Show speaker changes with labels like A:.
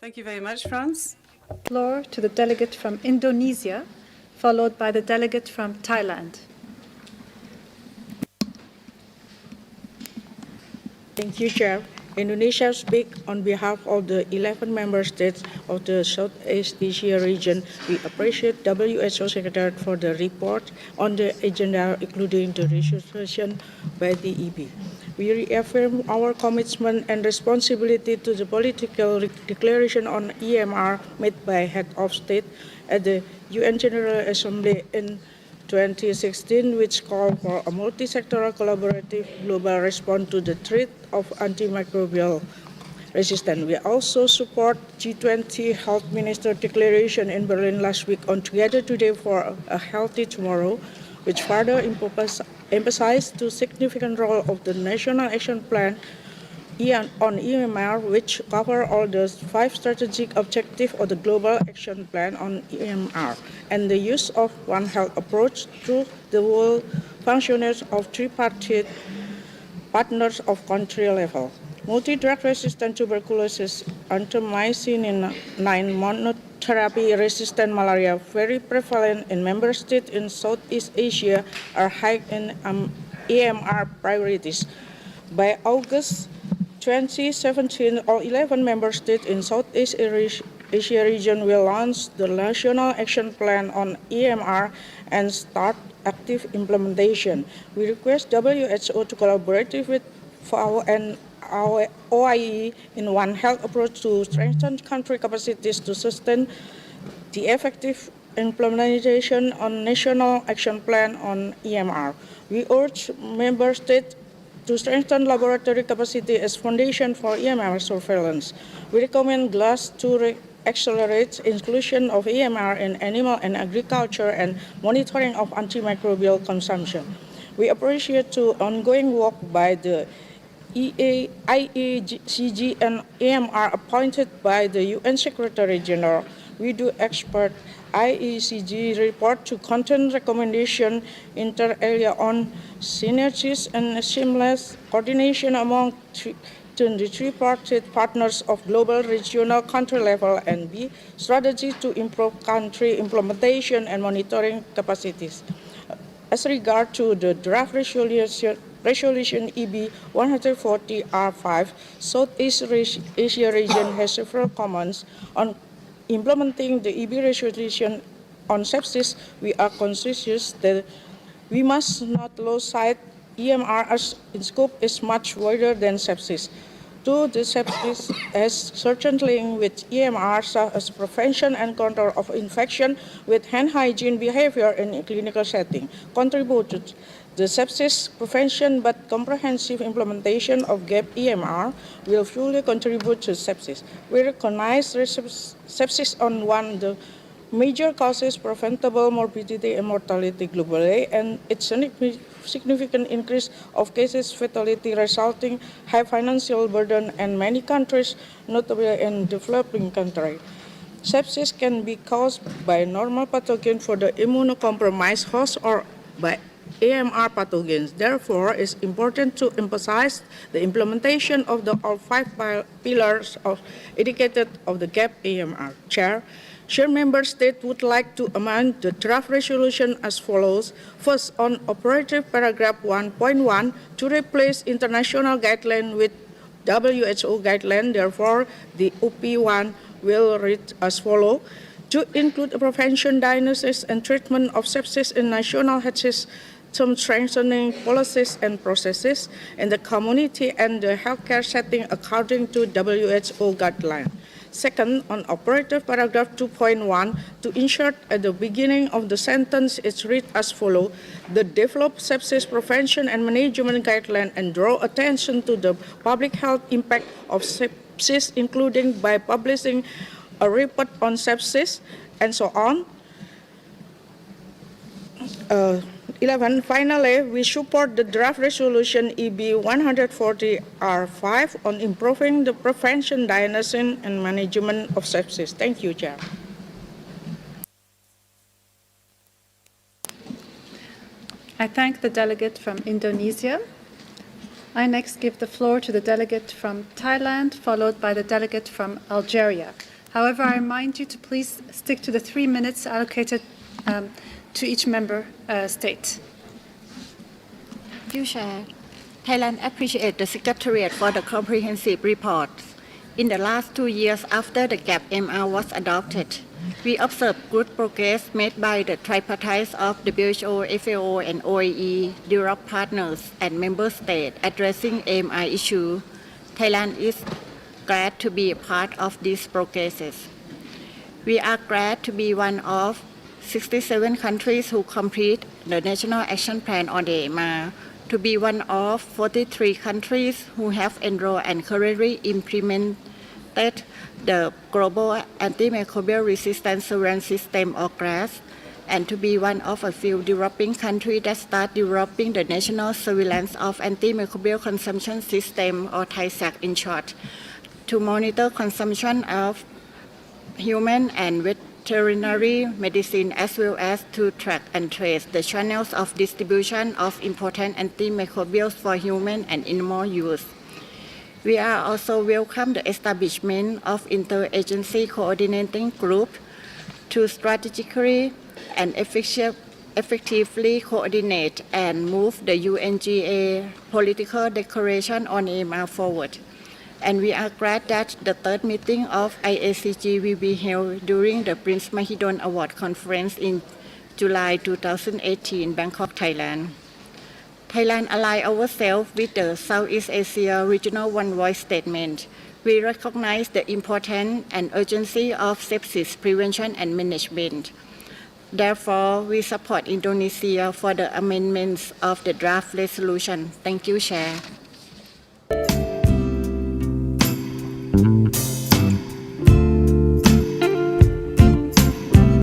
A: Thank you very much, Franz.
B: Floor to the delegate from Indonesia, followed by the delegate from Thailand.
C: Thank you, Chair. Indonesia speaks on behalf of the 11 member states of the Southeast Asia region. We appreciate WHO Secretary for the report on the agenda, including the resolution by the EB. We reaffirm our commitment and responsibility to the political declaration on EMR made by head of state at the UN General Assembly in 2016, which called for a multi-sectoral collaborative global response to the threat of antimicrobial resistance. We also support G20 Health Minister Declaration in Berlin last week on Together Today for a Healthy Tomorrow, which further emphasized the significant role of the National Action Plan on EMR, which cover all the 5 strategic objectives of the Global Action Plan on EMR, and the use of One Health approach through the whole functioners of tripartite partners of country level. Multi-drug resistant tuberculosis, antimycin-9 monotherapy resistant malaria, very prevalent in member states in Southeast Asia, are high in EMR priorities. By August 2017, all 11 member states in Southeast Asia region will launch the National Action Plan on EMR and start active implementation. We request WHO to collaborate with FAO and our OIE in One Health approach to strengthen country capacities to sustain the effective implementation on National Action Plan on EMR. We urge member states to strengthen laboratory capacity as foundation for EMR surveillance. We recommend GLASS to accelerate inclusion of EMR in animal and agriculture and monitoring of antimicrobial consumption. We appreciate the ongoing work by the IECG and EMR appointed by the UN Secretary General. We do expect IECG report to contain recommendation inter alia on synergies and seamless coordination among the tripartite partners of global, regional, country level, and B, strategy to improve country implementation and monitoring capacities. As regard to the draft resolution EB 140R5, Southeast Asia region has several comments on implementing the EB resolution on sepsis. We are conscious that we must not lose sight EMR as in scope is much wider than sepsis. Though the sepsis has certain link with EMR, such as prevention and control of infection with hand hygiene behavior in a clinical setting, contributed the sepsis prevention, but comprehensive implementation of GAP EMR will fully contribute to sepsis. We recognize sepsis on one of the major causes preventable morbidity and mortality globally, and its significant increase of cases fatality resulting high financial burden in many countries, notably in developing countries. Sepsis can be caused by normal pathogen for the immunocompromised host or by AMR pathogens. Therefore, it's important to emphasize the implementation of the all 5 pillars of indicated of the GAP AMR. Chair, member states would like to amend the draft resolution as follows. First, on operative paragraph 1.1 to replace international guideline with WHO guideline. Therefore, the OP1 will read as follows. To include prevention, diagnosis, and treatment of sepsis in national health system strengthening policies and processes in the community and the healthcare setting according to WHO guideline. Second, on operative paragraph 2.1, to insert at the beginning of the sentence, it's read as follows. The develop sepsis prevention and management guideline and draw attention to the public health impact of sepsis, including by publishing a report on sepsis, and so on. 11. Finally, we support the draft resolution EB 140R5 on improving the prevention, diagnosis, and management of sepsis. Thank you, Chair.
B: I thank the delegate from Indonesia. I next give the floor to the delegate from Thailand, followed by the delegate from Algeria. However, I remind you to please stick to the 3 minutes allocated to each member state.
A: Thank you, Chair. Thailand appreciates the Secretariat for the comprehensive report. In the last 2 years after the GAP-MR was adopted, we observed good progress made by the tripartites of WHO, FAO, and OAE, developed partners, and member states addressing AMR issue. Thailand is glad to be a part of these progresses. We are glad to be one of 67 countries who complete the National Action Plan on AMR, to be one of 43 countries who have enrolled and currently implemented the Global Antimicrobial Resistance Surveillance System or GRAS, and to be one of a few developing countries that start developing the National Surveillance of Antimicrobial Consumption System or TISAC in short, to monitor consumption of human and veterinary medicine, as well as to track and trace the channels of distribution of important antimicrobials for human and animal use. We are also welcome the establishment of interagency coordinating group to strategically and effectively coordinate and move the UNGA political declaration on AMR forward. And we are glad that the third meeting of IACG will be held during the Prince Mahidol Award Conference in July 2018, Bangkok, Thailand. Thailand aligns ourselves with the Southeast Asia Regional One Voice Statement. We recognize the importance and urgency of sepsis prevention and management. Therefore, we support Indonesia for the amendments of the draft resolution. Thank you, Chair.